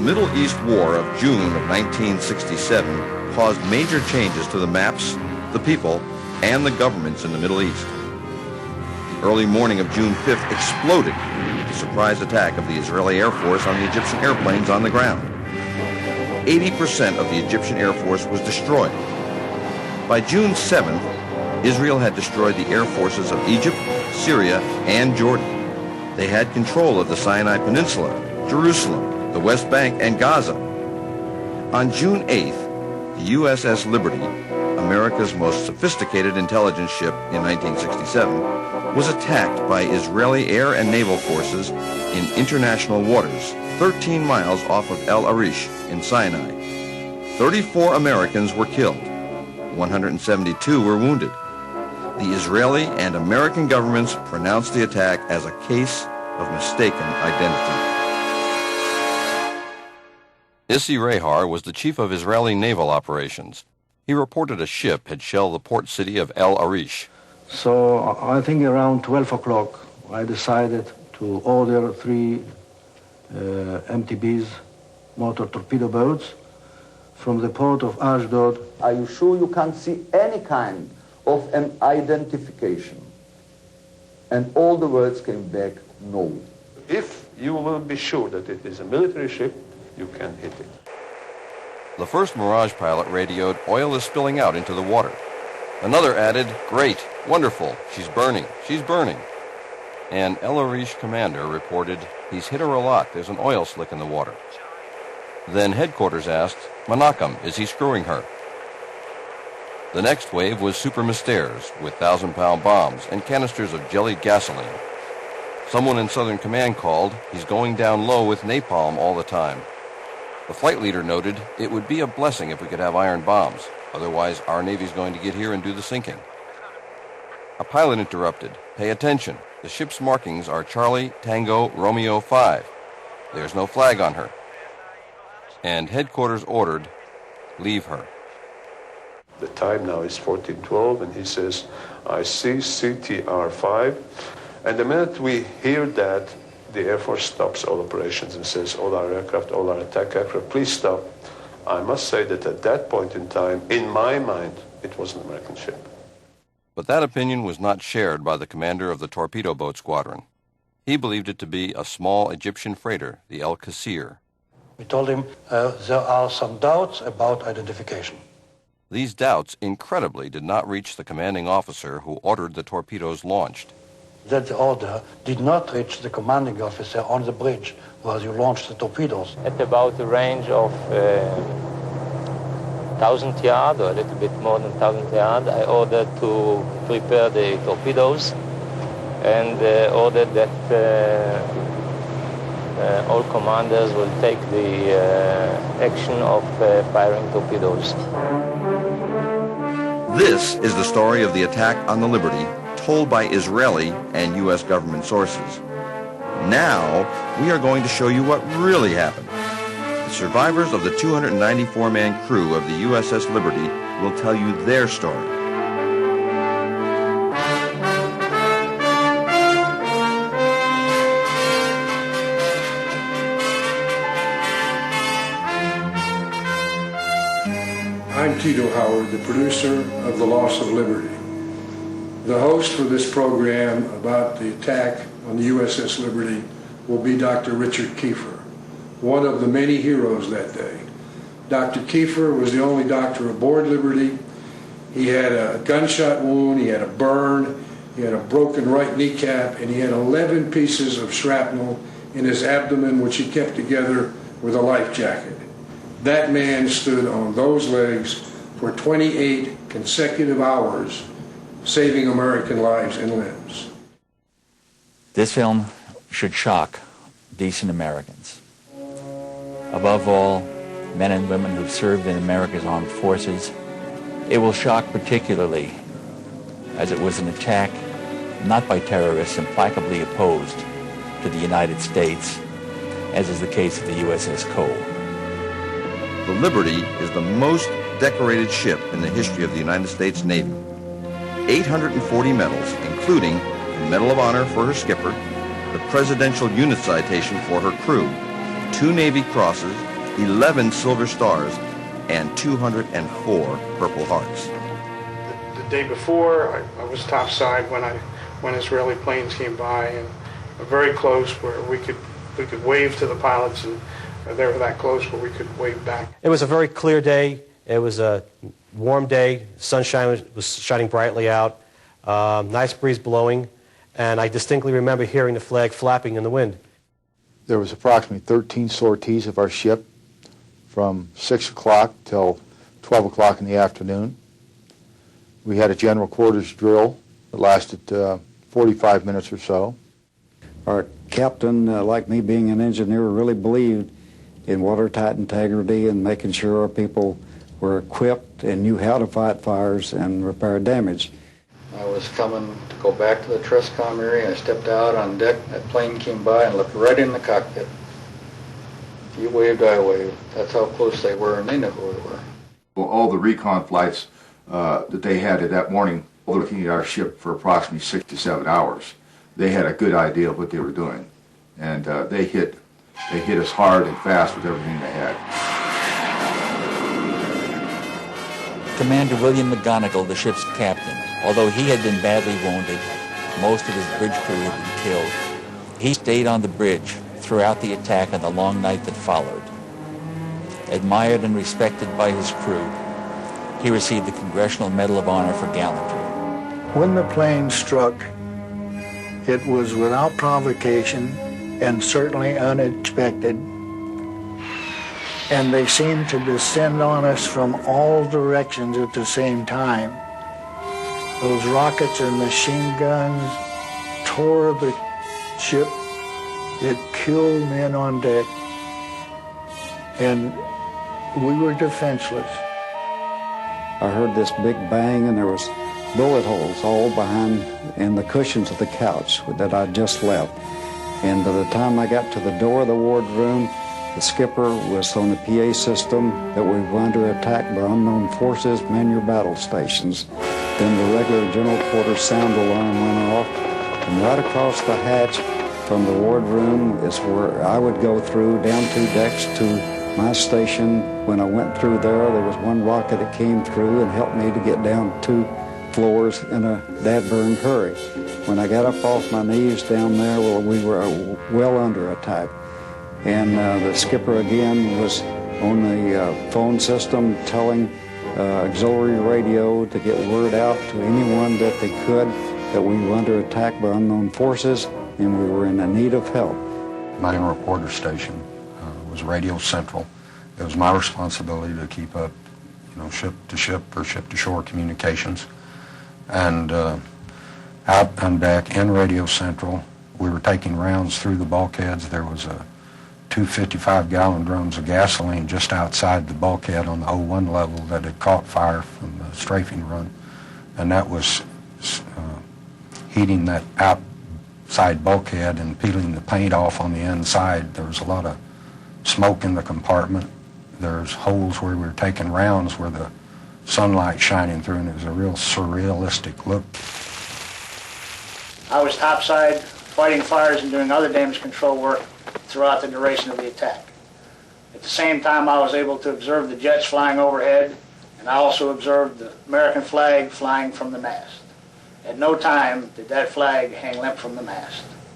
Middle East War of June of 1967 caused major changes to the maps, the people, and the governments in the Middle East. The early morning of June 5th exploded with the surprise attack of the Israeli Air Force on the Egyptian airplanes on the ground. 80% of the Egyptian Air Force was destroyed. By June 7th, Israel had destroyed the air forces of Egypt, Syria, and Jordan. They had control of the Sinai Peninsula, Jerusalem, the West Bank, and Gaza. On June 8th, the USS Liberty, America's most sophisticated intelligence ship in 1967, was attacked by Israeli air and naval forces in international waters, 13 miles off of El Arish in Sinai. 34 Americans were killed. 172 were wounded. The Israeli and American governments pronounced the attack as a case of mistaken identity. Issi Rehar was the chief of Israeli naval operations. He reported a ship had shelled the port city of El Arish. So I think around 12 o'clock, I decided to order 3 MTBs, motor torpedo boats, from the port of Ashdod. Are you sure you can't see any kind of an identification? And all the words came back, no. If you will be sure that it is a military ship, you can hit it. The first Mirage pilot radioed, "Oil is spilling out into the water." Another added, "Great, wonderful, she's burning, she's burning." And El Arish commander reported, "He's hit her a lot, there's an oil slick in the water." Then headquarters asked, "Menachem, is he screwing her?" The next wave was Super Mystères with 1,000-pound bombs and canisters of jellied gasoline. Someone in Southern Command called, "He's going down low with napalm all the time." The flight leader noted, "It would be a blessing if we could have iron bombs. Otherwise, our Navy's going to get here and do the sinking." A pilot interrupted, "Pay attention. The ship's markings are Charlie, Tango, Romeo 5. There's no flag on her." And headquarters ordered, "Leave her." The time now is 14:12, and he says, "I see CTR-5." And the minute we hear that, the Air Force stops all operations and says, "All our aircraft, all our attack aircraft, please stop." I must say that at that point in time, in my mind, it was an American ship. But that opinion was not shared by the commander of the torpedo boat squadron. He believed it to be a small Egyptian freighter, the El Qasir. We told him there are some doubts about identification. These doubts, incredibly, did not reach the commanding officer who ordered the torpedoes launched. That the order did not reach the commanding officer on the bridge where you launched the torpedoes. At about a range of 1,000 yards, or a little bit more than 1,000 yards, I ordered to prepare the torpedoes and ordered that all commanders will take the action of firing torpedoes. This is the story of the attack on the Liberty, told by Israeli and U.S. government sources. Now, we are going to show you what really happened. The survivors of the 294-man crew of the USS Liberty will tell you their story. I'm Tito Howard, the producer of The Loss of Liberty. The host for this program about the attack on the USS Liberty will be Dr. Richard Kiefer, one of the many heroes that day. Dr. Kiefer was the only doctor aboard Liberty. He had a gunshot wound, he had a burn, he had a broken right kneecap, and he had 11 pieces of shrapnel in his abdomen, which he kept together with a life jacket. That man stood on those legs for 28 consecutive hours, saving American lives and limbs. This film should shock decent Americans. Above all, men and women who've served in America's armed forces. It will shock particularly as it was an attack not by terrorists implacably opposed to the United States, as is the case of the USS Cole. The Liberty is the most decorated ship in the history of the United States Navy. 840 medals, including the Medal of Honor for her skipper, the Presidential Unit Citation for her crew, 2 Navy Crosses, 11 Silver Stars, and 204 Purple Hearts. The day before, I was topside when Israeli planes came by, and very close where we could wave to the pilots, and they were that close where we could wave back. It was a very clear day. It was a warm day. Sunshine was shining brightly out. Nice breeze blowing, and I distinctly remember hearing the flag flapping in the wind. There was approximately 13 sorties of our ship from 6 o'clock till 12 o'clock in the afternoon. We had a general quarters drill that lasted 45 minutes or so. Our captain, like me being an engineer, really believed in watertight integrity and making sure our people were equipped and knew how to fight fires and repair damage. I was coming to go back to the TRESCOM area. I stepped out on deck. That plane came by and looked right in the cockpit. If you waved, I waved. That's how close they were, and they knew who we were. Well, all the recon flights that they had that morning, looking at our ship for approximately 6 to 7 hours, they had a good idea of what they were doing, and they hit us hard and fast with everything they had. Commander William McGonigal, the ship's captain, although he had been badly wounded, most of his bridge crew had been killed. He stayed on the bridge throughout the attack and the long night that followed. Admired and respected by his crew, he received the Congressional Medal of Honor for gallantry. When the plane struck, it was without provocation and certainly unexpected. And they seemed to descend on us from all directions at the same time. Those rockets and machine guns tore the ship. It killed men on deck. And we were defenseless. I heard this big bang, and there was bullet holes all behind in the cushions of the couch that I just left. And by the time I got to the door of the wardroom, the skipper was on the PA system that we were under attack by unknown forces, man your battle stations. Then the regular general quarters sound alarm went off, and right across the hatch from the wardroom is where I would go through down 2 decks to my station. When I went through there was one rocket that came through and helped me to get down 2 floors in a dad-burn hurry. When I got up off my knees down there, well, we were well under attack. And the skipper again was on the phone system telling auxiliary radio to get word out to anyone that they could that we were under attack by unknown forces and we were in need of help. My reporter station was Radio Central. It was my responsibility to keep up, ship-to-ship or ship-to-shore communications. And out on deck in Radio Central, we were taking rounds through the bulkheads. There was 2 55-gallon drums of gasoline just outside the bulkhead on the 01 level that had caught fire from the strafing run. And that was heating that outside bulkhead and peeling the paint off on the inside. There was a lot of smoke in the compartment. There's holes where we were taking rounds where the sunlight shining through, and it was a real surrealistic look. I was topside fighting fires and doing other damage control work throughout the duration of the attack. At the same time, I was able to observe the jets flying overhead, and I also observed the American flag flying from the mast. At no time did that flag hang limp from the mast.